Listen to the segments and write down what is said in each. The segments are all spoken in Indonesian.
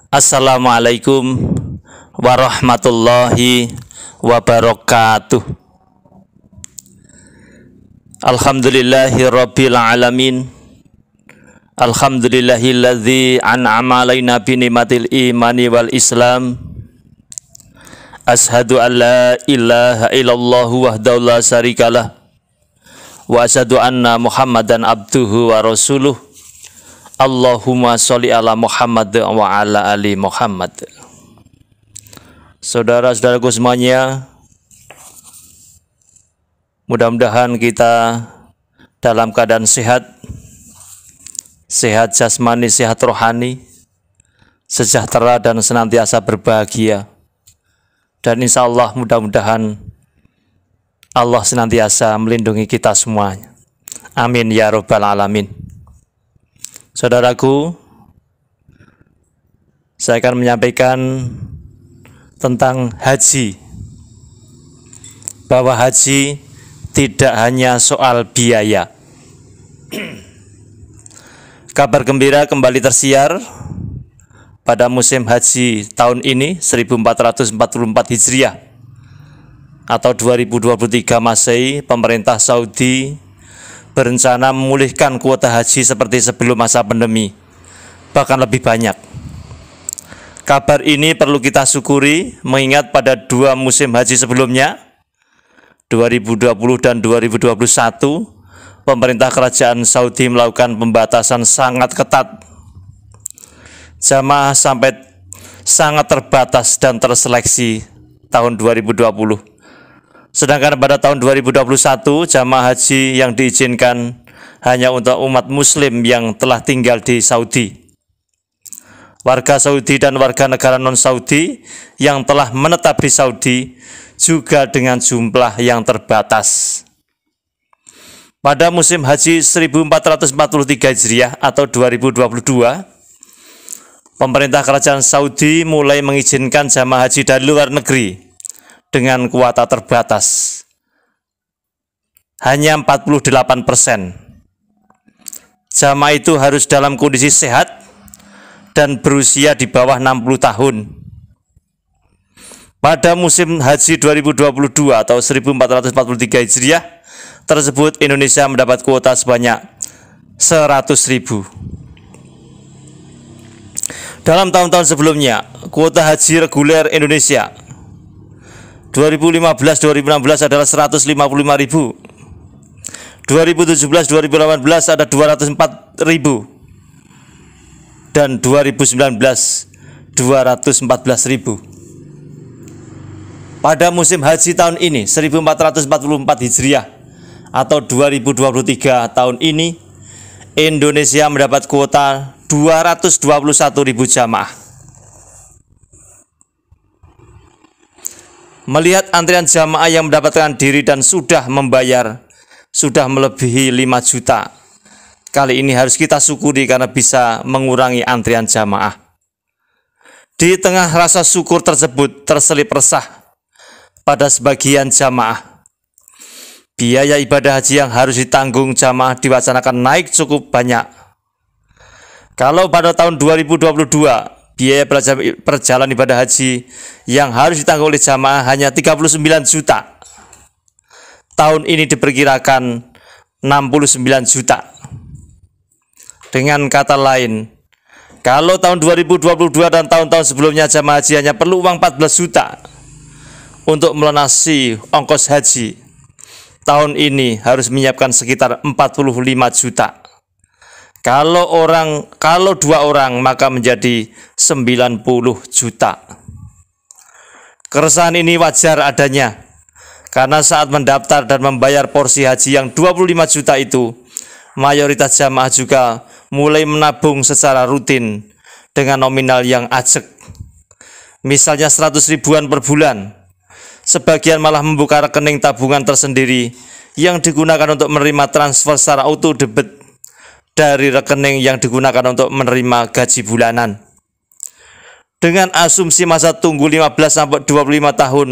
Assalamualaikum warahmatullahi wabarakatuh. Alhamdulillahi rabbil alamin. Alhamdulillahilladzi an'ama alaina bi ni'matil imani wal islam. Ashhadu an la ilaha illallah wahdahu la syarikalah wa asyhadu anna Muhammadan abduhu wa rasuluh. Allahumma sholli ala Muhammad wa ala ali Muhammad. Saudara-saudaraku semuanya, mudah-mudahan kita dalam keadaan sehat, sehat jasmani, sehat rohani, sejahtera dan senantiasa berbahagia. Dan insya Allah mudah-mudahan Allah senantiasa melindungi kita semuanya. Amin ya rabbal alamin. Saudaraku, saya akan menyampaikan tentang haji, bahwa haji tidak hanya soal biaya. Kabar gembira kembali tersiar pada musim haji tahun ini 1444 Hijriah atau 2023 Masehi. Pemerintah Saudi berencana memulihkan kuota haji seperti sebelum masa pandemi, bahkan lebih banyak. Kabar ini perlu kita syukuri mengingat pada dua musim haji sebelumnya, 2020 dan 2021, pemerintah kerajaan Saudi melakukan pembatasan sangat ketat. Jamaah sampai sangat terbatas dan terseleksi tahun 2020. Sedangkan pada tahun 2021, jamaah haji yang diizinkan hanya untuk umat muslim yang telah tinggal di Saudi. Warga Saudi dan warga negara non-Saudi yang telah menetap di Saudi juga dengan jumlah yang terbatas. Pada musim haji 1443 Hijriah atau 2022, pemerintah kerajaan Saudi mulai mengizinkan jamaah haji dari luar negeri dengan kuota terbatas, hanya 48%. Jamaah itu harus dalam kondisi sehat dan berusia di bawah 60 tahun. Pada musim haji 2022 atau 1443 Hijriah tersebut, Indonesia mendapat kuota sebanyak 100.000. Dalam tahun-tahun sebelumnya, kuota haji reguler Indonesia 2015-2016 adalah 155.000, 2017-2018 ada 204.000, dan 2019 214.000. Pada musim haji tahun ini 1444 Hijriah atau 2023 tahun ini, Indonesia mendapat kuota 221.000 jamaah. Melihat antrian jamaah yang mendapatkan diri dan sudah membayar sudah melebihi 5 juta. Kali ini harus kita syukuri karena bisa mengurangi antrian jamaah. Di tengah rasa syukur tersebut terselip resah pada sebagian jamaah. Biaya ibadah haji yang harus ditanggung jamaah diwacanakan naik cukup banyak. Kalau pada tahun 2022 biaya perjalanan ibadah haji yang harus ditanggung oleh jamaah hanya 39 juta. Tahun ini diperkirakan 69 juta. Dengan kata lain, kalau tahun 2022 dan tahun-tahun sebelumnya jamaah haji hanya perlu uang 14 juta untuk melunasi ongkos haji, tahun ini harus menyiapkan sekitar 45 juta. Kalau dua orang maka menjadi 90 juta. Keresahan ini wajar adanya karena saat mendaftar dan membayar porsi haji yang 25 juta itu, mayoritas jamaah juga mulai menabung secara rutin dengan nominal yang ajek. Misalnya 100 ribuan per bulan. Sebagian malah membuka rekening tabungan tersendiri yang digunakan untuk menerima transfer secara auto debit dari rekening yang digunakan untuk menerima gaji bulanan. Dengan asumsi masa tunggu 15-25 tahun,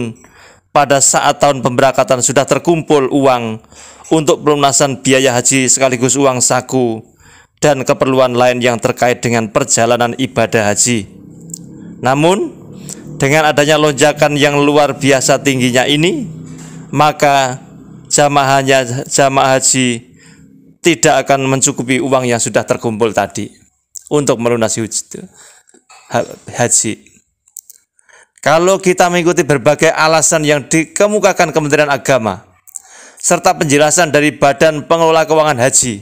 pada saat tahun pemberangkatan sudah terkumpul uang untuk pelunasan biaya haji sekaligus uang saku dan keperluan lain yang terkait dengan perjalanan ibadah haji. Namun, dengan adanya lonjakan yang luar biasa tingginya ini, maka jamaah haji tidak akan mencukupi uang yang sudah terkumpul tadi untuk melunasi haji. Kalau kita mengikuti berbagai alasan yang dikemukakan Kementerian Agama serta penjelasan dari Badan Pengelola Keuangan Haji,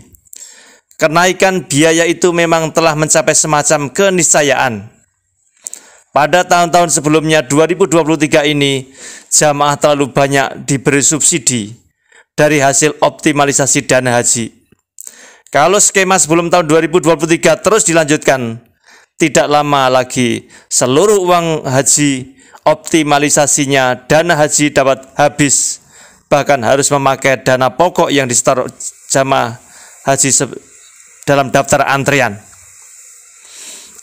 kenaikan biaya itu memang telah mencapai semacam keniscayaan. Pada tahun-tahun sebelumnya 2023 ini, jamaah terlalu banyak diberi subsidi dari hasil optimalisasi dana haji. Kalau skema sebelum tahun 2023 terus dilanjutkan, tidak lama lagi seluruh uang haji optimalisasinya dana haji dapat habis, bahkan harus memakai dana pokok yang disetor jamaah haji dalam daftar antrian,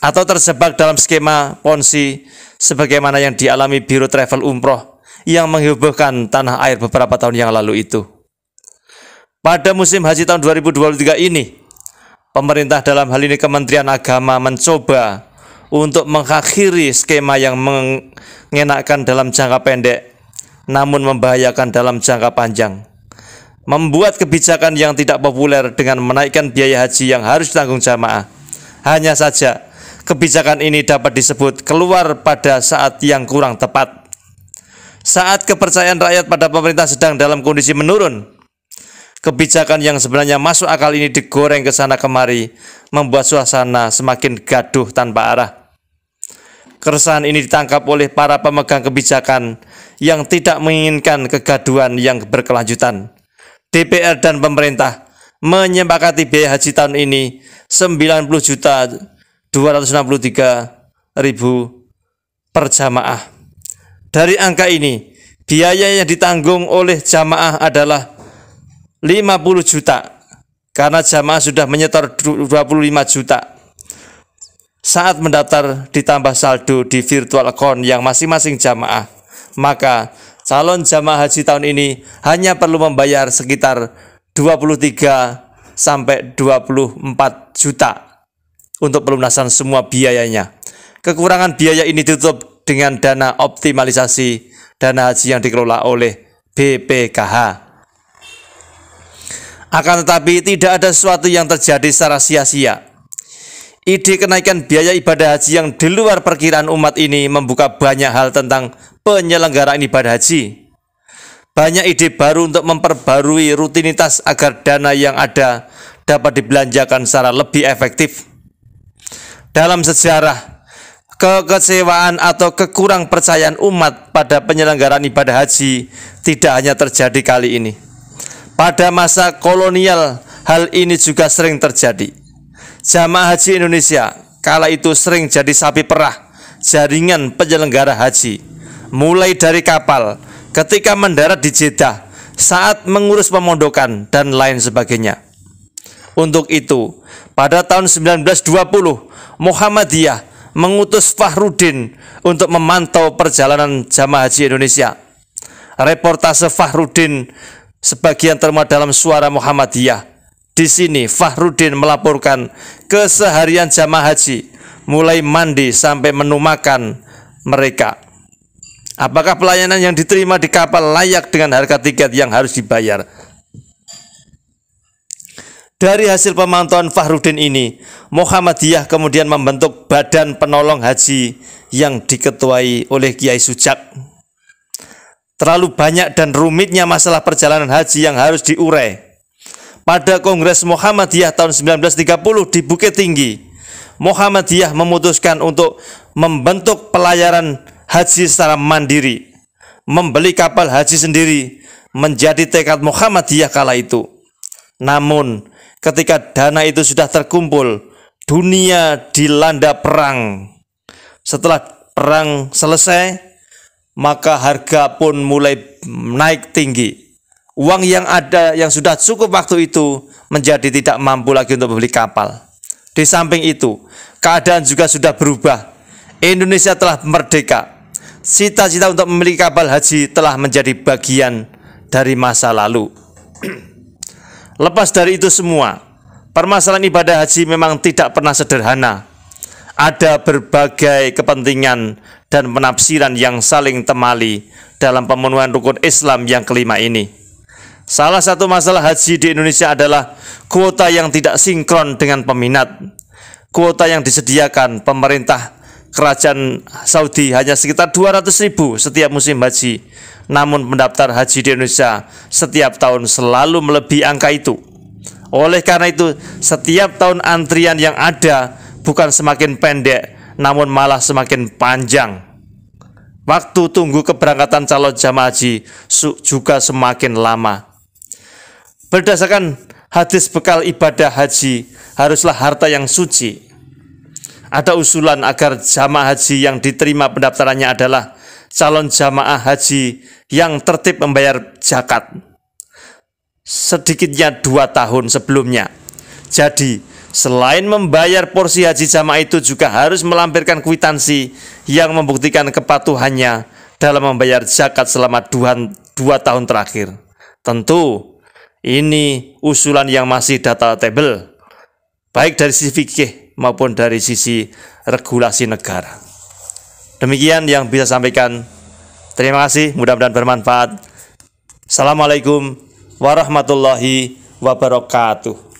atau terjebak dalam skema ponzi sebagaimana yang dialami Biro Travel Umroh yang menghebohkan tanah air beberapa tahun yang lalu itu. Pada musim haji tahun 2023 ini, pemerintah dalam hal ini Kementerian Agama mencoba untuk mengakhiri skema yang mengenakan dalam jangka pendek namun membahayakan dalam jangka panjang, membuat kebijakan yang tidak populer dengan menaikkan biaya haji yang harus ditanggung jamaah. Hanya saja kebijakan ini dapat disebut keluar pada saat yang kurang tepat, saat kepercayaan rakyat pada pemerintah sedang dalam kondisi menurun. Kebijakan yang sebenarnya masuk akal ini digoreng ke sana kemari, membuat suasana semakin gaduh tanpa arah. Keresahan ini ditangkap oleh para pemegang kebijakan yang tidak menginginkan kegaduhan yang berkelanjutan. DPR dan pemerintah menyepakati biaya haji tahun ini 90.263.000 per jamaah. Dari angka ini, biaya yang ditanggung oleh jamaah adalah 50 juta karena jamaah sudah menyetor 25 juta saat mendaftar ditambah saldo di virtual account yang masing-masing jamaah. Maka calon jamaah haji tahun ini hanya perlu membayar sekitar 23 sampai 24 juta untuk pelunasan semua biayanya. Kekurangan biaya ini ditutup dengan dana optimalisasi dana haji yang dikelola oleh BPKH. Akan tetapi tidak ada sesuatu yang terjadi secara sia-sia. Ide kenaikan biaya ibadah haji yang di luar perkiraan umat ini membuka banyak hal tentang penyelenggaraan ibadah haji. Banyak ide baru untuk memperbarui rutinitas agar dana yang ada dapat dibelanjakan secara lebih efektif. Dalam sejarah, kekecewaan atau kekurang percayaan umat pada penyelenggaraan ibadah haji tidak hanya terjadi kali ini. Pada masa kolonial, hal ini juga sering terjadi. Jamaah haji Indonesia kala itu sering jadi sapi perah jaringan penyelenggara haji, mulai dari kapal, ketika mendarat di Jeddah, saat mengurus pemondokan, dan lain sebagainya. Untuk itu, pada tahun 1920, Muhammadiyah mengutus Fahrudin untuk memantau perjalanan jamaah haji Indonesia. Reportase Fahrudin sebagian termuat dalam Suara Muhammadiyah. Di sini Fahrudin melaporkan keseharian jamaah haji, mulai mandi sampai menu makan mereka. Apakah pelayanan yang diterima di kapal layak dengan harga tiket yang harus dibayar? Dari hasil pemantauan Fahrudin ini, Muhammadiyah kemudian membentuk Badan Penolong Haji yang diketuai oleh Kiai Sujak. Terlalu banyak dan rumitnya masalah perjalanan haji yang harus diurai. Pada Kongres Muhammadiyah tahun 1930 di Bukit Tinggi, Muhammadiyah memutuskan untuk membentuk pelayaran haji secara mandiri, membeli kapal haji sendiri, menjadi tekad Muhammadiyah kala itu. Namun, ketika dana itu sudah terkumpul, dunia dilanda perang. Setelah perang selesai, maka harga pun mulai naik tinggi. Uang yang ada yang sudah cukup waktu itu menjadi tidak mampu lagi untuk membeli kapal. Di samping itu, keadaan juga sudah berubah. Indonesia telah merdeka. Cita-cita untuk memiliki kapal haji telah menjadi bagian dari masa lalu. Lepas dari itu semua, permasalahan ibadah haji memang tidak pernah sederhana. Ada berbagai kepentingan dan penafsiran yang saling temali dalam pemenuhan rukun Islam yang kelima ini. Salah satu masalah haji di Indonesia adalah kuota yang tidak sinkron dengan peminat. Kuota yang disediakan pemerintah kerajaan Saudi hanya sekitar 200.000 setiap musim haji. Namun pendaftar haji di Indonesia setiap tahun selalu melebihi angka itu. Oleh karena itu, setiap tahun antrian yang ada bukan semakin pendek, namun malah semakin panjang. Waktu tunggu keberangkatan calon jamaah haji juga semakin lama. Berdasarkan hadis bekal ibadah haji haruslah harta yang suci. Ada usulan agar jamaah haji yang diterima pendaftarannya adalah calon jamaah haji yang tertib membayar zakat sedikitnya 2 tahun sebelumnya. Jadi selain membayar porsi haji jamaah itu juga harus melampirkan kwitansi yang membuktikan kepatuhannya dalam membayar zakat selama 2 tahun terakhir. Tentu ini usulan yang masih debatable, baik dari sisi fikih maupun dari sisi regulasi negara. Demikian yang bisa sampaikan. Terima kasih, mudah-mudahan bermanfaat. Assalamualaikum warahmatullahi wabarakatuh.